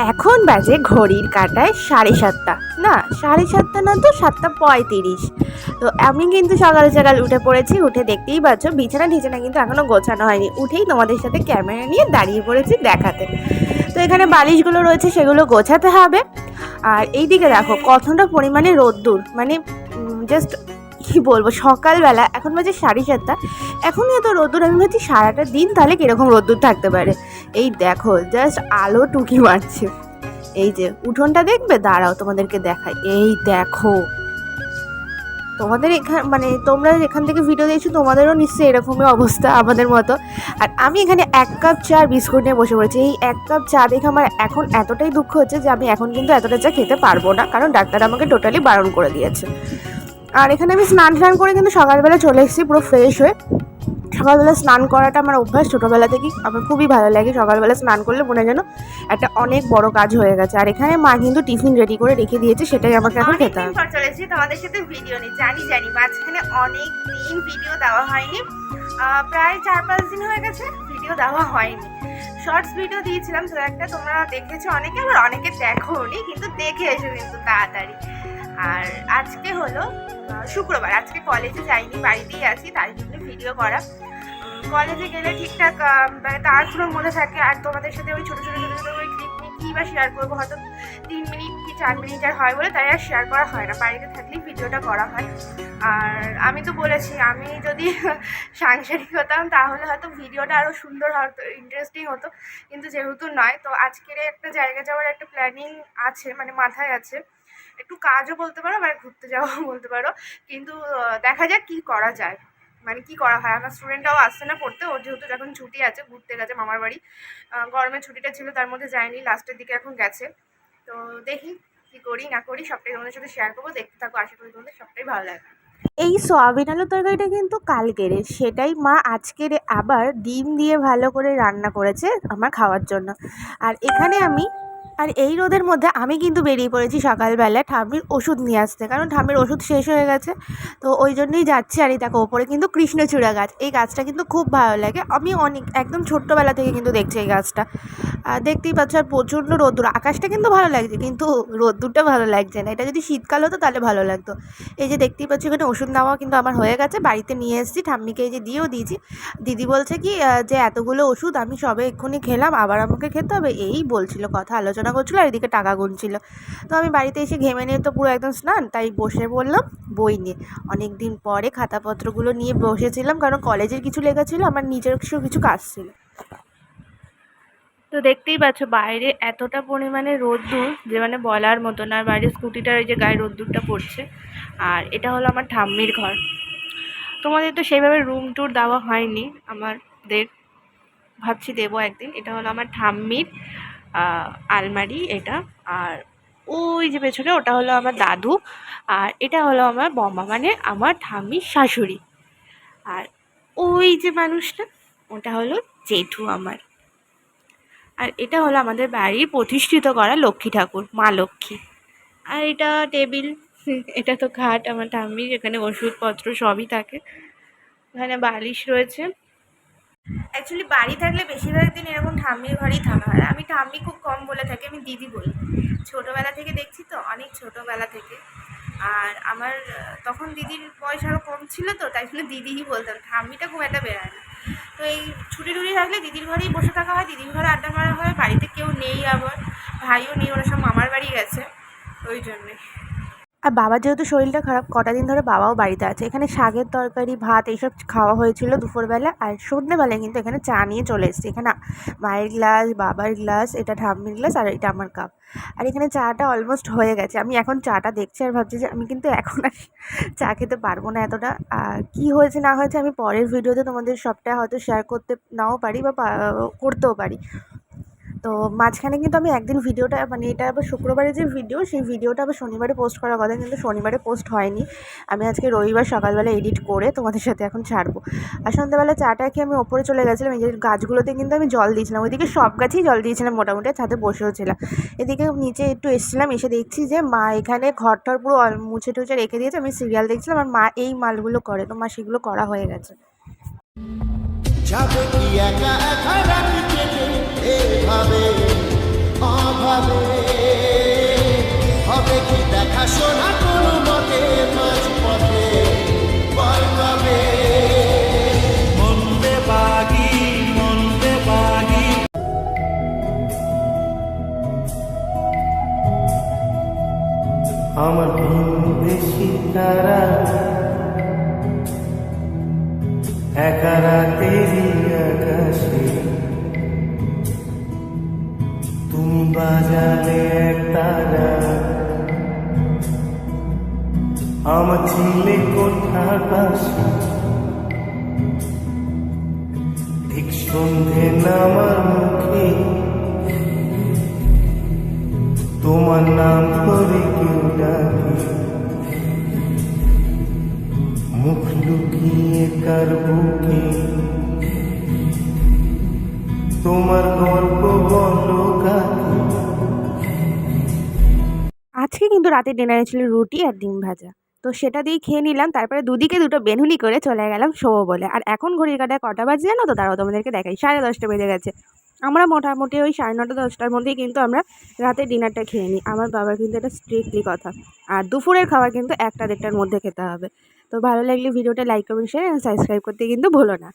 এখন বাজে ঘড়ির কাঁটায় 7:30। না, 7:30 না, তো 7:35। তো আমি কিন্তু সকাল সকাল উঠে পড়েছি। উঠে দেখতেই পাচ্ছ বিছানা টিছানা কিন্তু এখনও গোছানো হয়নি। উঠেই তোমাদের সাথে ক্যামেরা নিয়ে দাঁড়িয়ে পড়েছি দেখাতে। তো এখানে বালিশগুলো রয়েছে, সেগুলো গোছাতে হবে। আর এইদিকে দেখো কতটা পরিমাণে রোদ্দুর, মানে জাস্ট কি বলবো, সকালবেলা এখন বাজে 7:30, এখনই এত রোদ্দুর। আমি ভাবছি সারাটা দিন তাহলে কিরকম রোদ্দুর থাকতে পারে। এই দেখো জাস্ট আলো টুকি মারছে। এই যে উঠোনটা দেখবে, দাঁড়াও তোমাদেরকে দেখাই। এই দেখো, তোমাদের এখানে মানে তোমরা এখান থেকে ভিডিও দেখছো, তোমাদেরও নিশ্চয়ই এরকমই অবস্থা আমাদের মতো। আর আমি এখানে 1 কাপ চা আর বিস্কুট নিয়ে বসে পড়েছি। এই 1 কাপ চা দেখে আমার এখন এতটাই দুঃখ হচ্ছে যে আমি এখন কিন্তু এতটা চা খেতে পারবো না, কারণ ডাক্তার আমাকে টোটালি বারণ করে দিয়েছে। আর এখানে আমি স্নান করে কিন্তু সকালবেলা চলে এসেছি পুরো ফ্রেশ হয়ে। সকালবেলা স্নান করাটা আমার অভ্যাস ছোটোবেলা থেকেই, আমার খুবই ভালো লাগে। সকালবেলা স্নান করলে মনে যেন একটা অনেক বড় কাজ হয়ে গেছে। আর এখানে মা কিন্তু টিফিন রেডি করে রেখে দিয়েছে, সেটাই আমাকে এখন খেতে হবে। চলেছি তোমাদের সাথে ভিডিও নিয়ে, জানি মাঝখানে অনেক দিন ভিডিও দেওয়া হয়নি, প্রায় 4-5 দিন হয়ে গেছে ভিডিও দেওয়া হয়নি। শর্টস ভিডিও দিয়েছিলাম তো একটা, তোমরা দেখেছো অনেকে, আবার অনেকে দেখোনি, কিন্তু দেখে এসো কিন্তু তাড়াতাড়ি। আর আজকে হলো শুক্রবার, আজকে কলেজে যাইনি, বাড়িতেই আছি, তাই জন্য ভিডিও করা। কলেজে গেলে ঠিকঠাক তাড়াহুড়োর মধ্যে থাকে, আর তোমাদের সাথে ওই ছোটো ছোটো ওই ক্লিপ নিয়ে কী বা শেয়ার করবো, হয়তো 3 মিনিট কি 4 মিনিট আর হয় বলে তাই আর শেয়ার করা হয় না। বাড়িতে থাকলেই ভিডিওটা করা হয়। আর আমি তো বলেছি, আমি যদি সাংসারিক হতাম তাহলে হয়তো ভিডিওটা আরও সুন্দর হতো, ইন্টারেস্টিং হতো, কিন্তু যেহেতু নয়, তো আজকের একটা জায়গা যাওয়ার একটা প্ল্যানিং আছে, মানে মাথায় আছে। একটু কাজও বলতে পারো, মানে ঘুরতে যাওয়াও বলতে পারো, কিন্তু দেখা যাক কী করা যায়, মানে কি করা হয়। আমার স্টুডেন্টরাও আসছে না পড়তে, ওর যেহেতু যখন ছুটি আছে ঘুরতে গেছে মামার বাড়ি। গরমের ছুটিটা ছিল, তার মধ্যে যায়নি, লাস্টের দিকে এখন গেছে। তো দেখি কি করি না করি, সবটাই তোমাদের সাথে শেয়ার করবো, দেখতে থাকো, আশা করি তোমাদের সবটাই ভালো লাগে। এই সয়াবিন আলু তরকারিটা কিন্তু কালকের, সেটাই মা আজকের আবার ডিম দিয়ে ভালো করে রান্না করেছে আমার খাওয়ার জন্য। আর এখানে এই রোদের মধ্যে আমি কিন্তু বেরিয়ে পড়েছি সকালবেলা ঠাম্মির ওষুধ নিয়ে আসতে, কারণ ঠাম্মির ওষুধ শেষ হয়ে গেছে। তো ওই জন্যই যাচ্ছি। আর এই দেখো ওপরে কিন্তু কৃষ্ণচূড়া গাছ, এই গাছটা কিন্তু খুব ভালো লাগে। আমি একদম ছোট্টবেলা থেকে কিন্তু দেখছি এই গাছটা, দেখতেই পাচ্ছ। আর প্রচণ্ড রোদ্দুর, আকাশটা কিন্তু ভালো লাগছে, কিন্তু রোদ্দুরটা ভালো লাগছে না। এটা যদি শীতকাল হতো তাহলে ভালো লাগতো। এই যে দেখতেই পাচ্ছ এখানে ওষুধ নেওয়া কিন্তু আমার হয়ে গেছে, বাড়িতে নিয়ে এসেছি, ঠাম্মিকে এই যে দিয়েও দিয়েছি। দিদি বলছে কি যে এতগুলো ওষুধ আমি সবে এক্ষুনি খেলাম, আবার আমাকে খেতে হবে, এই বলছিল, কথা আলোচনা করছিল, আর এদিকে টাকা গুনছিল। তো আমি বাড়িতে এসে ঘেমে নিয়ে তো পুরো একদম স্নান, তাই বসে বললাম বই নিয়ে। অনেক দিন পরে খাতাপত্রগুলো নিয়ে বসেছিলাম, কারণ কলেজের কিছু লেখা ছিল, আমার নিজস্ব কিছু কাজ ছিল। তো দেখতেই পাচ্ছ বাইরে এতটা পরিমাণে রোদ্দুর যে মানে বলার মতো না। বাইরে স্কুটিটার এই যে গায়ে রোদ্দুরটা পড়ছে। আর এটা হলো আমার ঠাম্মির ঘর। তোমাদের তো সেইভাবে রুম ট্যুর দেওয়া হয়নি আমাদের, ভাবছি দেবো একদিন। এটা হলো আমার ঠাম্মির আলমারি এটা। আর ওই যে পেছনে ওটা হলো আমার দাদু, আর এটা হলো আমার বম্মা, মানে আমার ঠাম্মির শাশুড়ি। আর ওই যে মানুষটা, ওটা হলো জেঠু আমার। আর এটা হলো আমাদের বাড়ির প্রতিষ্ঠিত করা লক্ষ্মী ঠাকুর, মা লক্ষ্মী। আর এটা টেবিল, এটা তো খাট আমার ঠাম্মির, এখানে ওষুধপত্র সবই থাকে। এখানে বালিশ রয়েছে। অ্যাকচুয়ালি বাড়ি থাকলে বেশিরভাগ দিন এরকম ঠাম্মির ঘরেই থাকা হয়। আমি ঠাম্মি খুব কম বলে থাকি, আমি দিদি বলি। ছোটোবেলা থেকে দেখছি তো, অনেক ছোটোবেলা থেকে। আর আমার তখন দিদির বয়স আরও কম ছিল, তো তাই জন্য দিদিই বলতাম, ঠাম্মিটা খুব একটা বেড়ায় না। তো এই ছুটি টুটি থাকলে দিদির ঘরেই বসে থাকা হয়, দিদির ঘরে আড্ডা মারা হয়। বাড়িতে কেউ নেই, আবার ভাইও নেই, ওরা সব মামার বাড়ি গেছে, ওই জন্যে। আর বাবার যেহেতু শরীরটা খারাপ, কটা দিন ধরে বাবাও বাড়িতে আছে। এখানে শাকের তরকারি, ভাত এইসব খাওয়া হয়েছিল দুপুরবেলা। আর সন্ধ্যেবেলায় কিন্তু এখানে চা নিয়ে চলে এসেছি। এখানে মায়ের গ্লাস, বাবার গ্লাস, এটা ঠাম্মির গ্লাস, আর এটা আমার কাপ। আর এখানে চাটা অলমোস্ট হয়ে গেছে। আমি এখন চাটা দেখছি আর ভাবছি যে আমি কিন্তু এখন আর চা খেতে পারবো না এতটা। কী হয়েছে না হয়েছে আমি পরের ভিডিওতে তোমাদের সবটা হয়তো শেয়ার করতে নাও পারি, বা করতেও পারি। তো মাঝখানে কিন্তু আমি একদিন ভিডিওটা, মানে এটা আবার শুক্রবারে যে ভিডিও, সেই ভিডিওটা আবার শনিবারে পোস্ট করার কথা, কিন্তু শনিবারে পোস্ট হয়নি। আমি আজকে রবিবার সকালবেলা এডিট করে তোমাদের সাথে এখন ছাড়বো। আর সন্ধ্যাবেলা চাটা খেয়ে আমি ওপরে চলে গেছিলাম। এই যে গাছগুলোতে কিন্তু আমি জল দিয়েছিলাম, ওইদিকে সব গাছেই জল দিয়েছিলাম মোটামুটি, ছাদে বসেও ছিলাম। এদিকে নিচে একটু এসেছিলাম, এসে দেখছি যে মা এখানে ঘরটার পুরো মুছে টুছে রেখে দিয়েছে। আমি সিরিয়াল দেখছিলাম, আর মা এই মালগুলো করে, তো মা সেগুলো করা হয়ে গেছে। যাবে কি একা একা রাখতে এভাবে অভাবে হবে কি দেখাশোনা কোনো মতে মাঝ পথে বল কবে মন্দে বাগি আমার ভিনদেশি তারা একা রাতেরই আকাশে তুমি বাজালে এক তারা আমার ছিলে কোঠার পাশে ঠিক সন্ধে নামার মুখে তোমার নাম করে কেউ ডাকে মুখ লুকিয়ে কার বুকে তোমার গল্প বলো কাকে। আজকে কিন্তু রাতের ডিনারে ছিল রুটি আর ডিম ভাজা, তো সেটা দিয়ে খেয়ে নিলাম। তারপরে দুদিকে দুটো বেনুনি করে চলে গেলাম শোবো বলে। আর এখন ঘড়ির কাঁটায় কটা বাজে জানো তো? তারাও তোমাদেরকে দেখাই, 10:30 বেজে গেছে। আমরা মোটামুটি ওই 9:30 10টার মধ্যেই কিন্তু আমরা রাতের ডিনারটা খেয়ে নিই। আমার বাবার কিন্তু এটা স্ট্রিক্টলি কথা। আর দুপুরের খাবার কিন্তু 1টা 1:30টার মধ্যে খেতে হবে। তো ভালো লাগলে ভিডিওটা লাইক কমেন্ট শেয়ার এবং সাবস্ক্রাইব করতে কিন্তু ভুলো না।